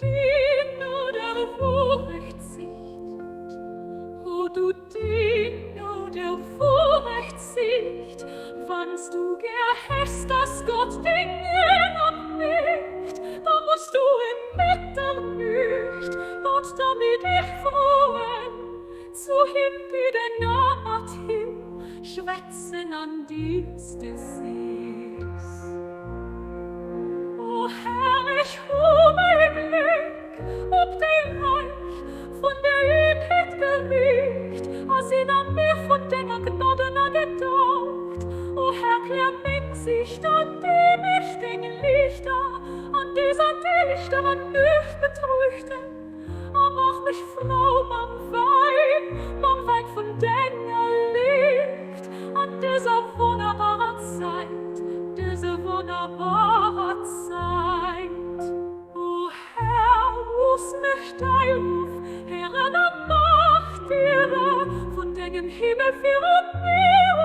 die nur der Vorrecht sieht, o du die nur der Vorrecht sieht, wann's du gehäst, dass Gott Dinge abbricht, da musst du in Mitternacht, Gott damit ich frohen, zu Himpi den Naht hin, schwätzen an dies des Sees. O Herr, ich mein Blick, ob dein Reich von der Ewigkeit gericht, als ihn an mir von deiner Gnade gedacht. O Herr, klär mein Gesicht, an dem ich den Lichter, an dieser Dichter an mich betrüchte. Mach mich froh, man Wein von deiner Licht, an dieser wunderbaren Zeit, diese wunderbare Zeit. O Herr, ruf mich dein Ruf, Herr, der Macht ihrer, von deinem Himmel für mir,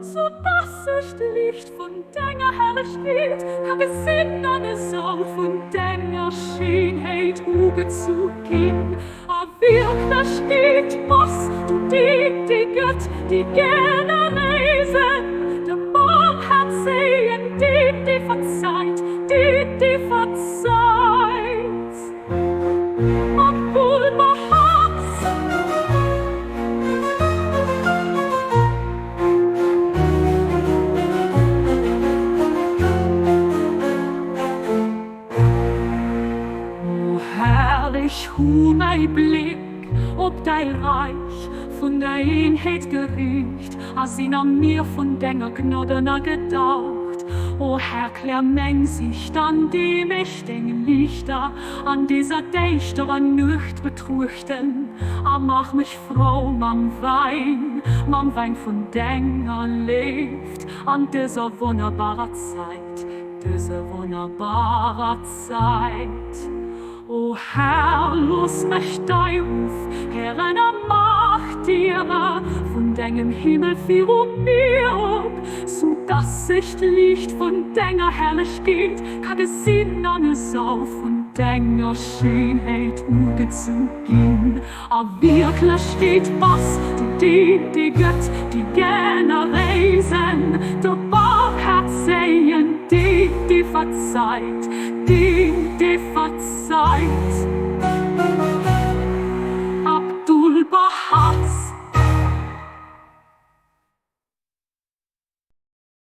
so dass ich Licht von deiner Herrlichkeit, gesehen an es auch von deiner Schönheit zu gehen. Aber wirklich steht, was du die Gott, die gerne reisen, der Barmherzige, die verzeiht, die verzeiht. Obwohl mein Herz herrlich, mein Blick, ob dein Reich von der Einheit gericht, als ihn an mir von deiner Gnade gedacht. O Herr, klär mein Sicht, an dem ich den Lichter, an dieser düsteren Nacht betrüchten. Mach mich froh, man Wein von deiner Licht, an dieser wunderbaren Zeit, diese wunderbare Zeit. O Herr, los mich dein Ruf, Herr, einer Macht ihrer, von deinem Himmel für mir, so dass ich Licht von deiner Herrlichkeit, kann gesehen an es auf von deiner Schönheit zu gehen. Aber wirklich steht, was die Gott, die gerne reisen, der Barmherzigen, die verzeiht, die verzeiht.